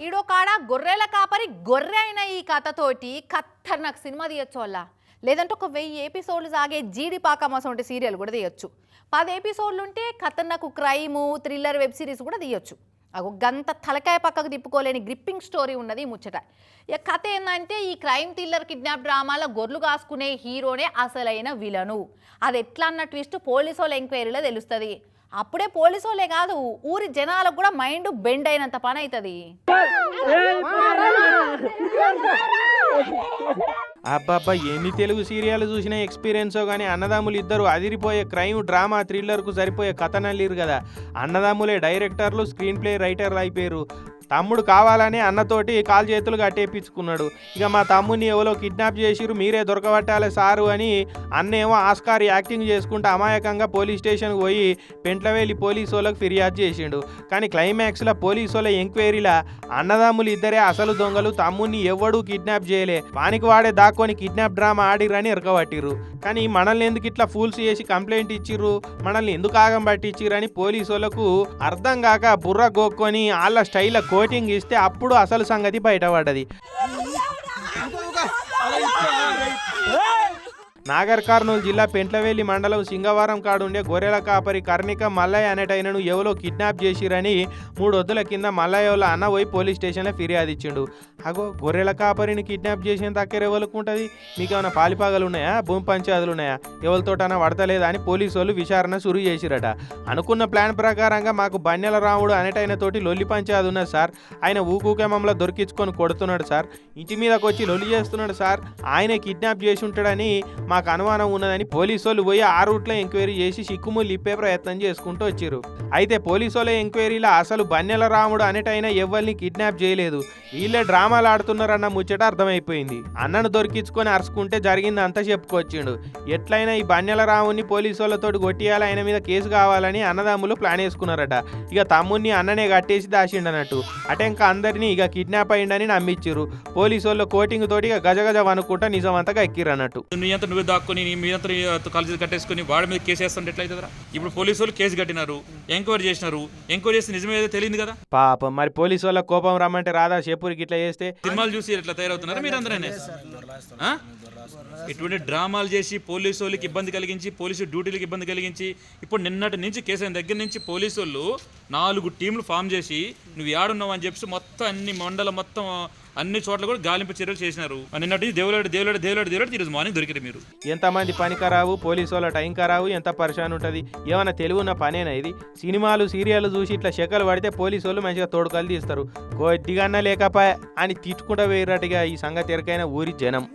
ఈడో కాడ గొర్రెల కాపరి గొర్రె అయిన ఈ కథతోటి ఖతర్నాక్ సినిమా తీయచ్చు వల్ల లేదంటే ఒక 1000 ఎపిసోడ్లు సాగే జీడిపాకం అసొంటి సీరియల్ కూడా తీయచ్చు 10 ఎపిసోడ్లు ఉంటే ఖతర్నాక్ క్రైమ్ థ్రిల్లర్ వెబ్ సిరీస్ కూడా తీయచ్చు అగో గంత తలకాయ పక్కకు తిప్పుకోలేని గ్రిప్పింగ్ స్టోరీ ఉన్నది ఈ ముచ్చట ఇక కథ ఏంటంటే ఈ క్రైమ్ థ్రిల్లర్ కిడ్నాప్ డ్రామాలో గొర్రెలు కాసుకునే హీరోనే అసలైన విలను అది ఎట్లా అన్న ట్విస్ట్ పోలీసు వాళ్ళ ఎంక్వైరీలో తెలుస్తుంది అప్పుడే పోలీసు వాళ్ళే కాదు ఊరి జనాలకు కూడా మైండ్ బెండ్ అయినంత పని అవుతుంది అబ్బాబ్బా ఎన్ని తెలుగు సీరియల్ చూసిన ఎక్స్పీరియన్సో కానీ అన్నదమ్ములు ఇద్దరు అదిరిపోయే క్రైమ్ డ్రామా థ్రిల్లర్కు సరిపోయే కథ నల్లిరు కదా అన్నదమ్ములే డైరెక్టర్లు స్క్రీన్ ప్లే రైటర్లు అయిపోయారు తమ్ముడు కావాలని అన్నతోటి కాలు చేతులు కట్టేపించుకున్నాడు ఇక మా తమ్ముడిని ఎవరో కిడ్నాప్ చేసిరు మీరే దొరకబట్టాలి సారు అని అన్నేమో ఆస్కార్ యాక్టింగ్ చేసుకుంటూ అమాయకంగా పోలీస్ స్టేషన్కి పోయి పెంట్లవేలి పోలీసు వాళ్ళకి ఫిర్యాదు చేసిండు కానీ క్లైమాక్స్లో పోలీసు వాళ్ళ ఎంక్వైరీలా అన్నదమ్ములు ఇద్దరే అసలు దొంగలు తమ్ముడిని ఎవడూ కిడ్నాప్ చేయలే వానికి వాడే దాక్కొని కిడ్నాప్ డ్రామా ఆడిరని ఎరకబట్టిర్రు కానీ మనల్ని ఎందుకు ఇట్లా ఫూల్స్ చేసి కంప్లైంట్ ఇచ్చిర్రు మనల్ని ఎందుకు ఆగం పట్టించిర్రు పోలీసు వాళ్ళకు అర్థం కాక బుర్ర గోక్కొని వాళ్ళ స్టైల్ కోటింగ్ ఇస్తే అప్పుడు అసలు సంగతి బయటపడ్డది నాగర్ కర్నూలు జిల్లా పెంట్లవేలి మండలం సింగవరం కాడుండే గొర్రెల కాపరి కర్ణిక మల్లయ్య అనేటైనను ఎవరో కిడ్నాప్ చేసిరని 3 వద్దుల కింద మల్లయ్య వాళ్ళ అన్న పోయి పోలీస్ స్టేషన్లో ఫిర్యాదు ఇచ్చిండు అగో గొర్రెల కాపరిని కిడ్నాప్ చేసిన దగ్గర ఎవరికి ఉంటుంది మీకు ఏమైనా పాలిపాగలు ఉన్నాయా భూమి పంచాయతీలు ఉన్నాయా ఎవరితోటైనా పడతలేదా అని పోలీసు వాళ్ళు విచారణ సురు చేసిరట అనుకున్న ప్లాన్ ప్రకారంగా మాకు బన్నెల రాముడు అనేటైన తోటి లొల్లి పంచాయతీ ఉన్నది సార్ ఆయన ఊకూకే మమ్మల్ని దొరికించుకొని కొడుతున్నాడు సార్ ఇంటి మీదకి వచ్చి లొల్లి చేస్తున్నాడు సార్ ఆయనే కిడ్నాప్ చేసి ఉంటాడని మాకు అనుమానం ఉన్నదని పోలీసు వాళ్ళు పోయి ఆ రూట్లో ఎంక్వైరీ చేసి సిక్కుముళ్ళు ఇప్పే ప్రయత్నం చేసుకుంటూ వచ్చారు అయితే పోలీసు వాళ్ళ ఎంక్వైరీలో అసలు బన్నెల రాముడు అనేటైనా ఎవరిని కిడ్నాప్ చేయలేదు వీళ్ళే డ్రామాలు ఆడుతున్నారన్న ముచ్చట అర్థమైపోయింది అన్నను దొరికించుకొని అరుచుకుంటే జరిగింది అంతా చెప్పుకొచ్చిండు ఎట్లయినా ఈ బన్నెల రాముడిని పోలీసు వాళ్ళతో కొట్టియాలి ఆయన మీద కేసు కావాలని అన్నదమ్ములు ప్లాన్ వేసుకున్నారట ఇక తమ్ముడిని అన్ననే కట్టేసి దాచిండనట్టు అటెంక అందరినీ ఇక కిడ్నాప్ అయ్యిండని నమ్మిచ్చిరు పోలీసు వాళ్ళు కోటింగ్ తోటి ఇక గజగజ అనుకుంటా నిజమంతగా ఎక్కిరన్నట్టు నువ్వు దాక్కుని నీ మీద కాలేజీ కట్టేసుకుని వాడి మీద కేసు వేస్తుంటే ఎట్లయితుందా ఇప్పుడు పోలీసు వాళ్ళు కేసు కట్టినారు ఎంక్వైరీ చేసినారు ఎంక్వైరీ చేస్తే నిజమేదో తెలియదు కదా పాపం మరి పోలీసు వాళ్ళ కోపం రమ్మంటే రాదా షేపూరికి ఇట్లా చేస్తే సినిమాలు చూసి ఇట్లా తయారవుతున్నారు మీరు అందరనే ఇటువంటి డ్రామాలు చేసి పోలీసు వాళ్ళకి ఇబ్బంది కలిగించి పోలీసు డ్యూటీలకు ఇబ్బంది కలిగించి ఇప్పుడు నిన్నటి నుంచి కేసు అయిన దగ్గర నుంచి పోలీసు వాళ్ళు 4 టీంలు ఫామ్ చేసి నువ్వు ఏడున్నావు అని చెప్పి మొత్తం అన్ని మండలం మొత్తం అన్ని చోట్ల కూడా గాలింపు చర్యలు చేసినారు నిన్నటి దేవులాడు ఈరోజు మార్నింగ్ దొరికారు మీరు ఎంతమంది పని ఖరావు పోలీసు వాళ్ళ టైం ఖరావు ఎంత పరిశాన్ ఉంటుంది ఏమైనా తెలివి ఉన్న పనేనా ఇది సినిమాలు సీరియల్ చూసి ఇట్లా శకలు పడితే పోలీసు వాళ్ళు మంచిగా తోడుకలు తీస్తారు కొద్దిగా లేకపోయా అని తిట్టుకుంటూ వేయరట్టుగా ఈ సంగతి ఎరకైన ఊరి జనం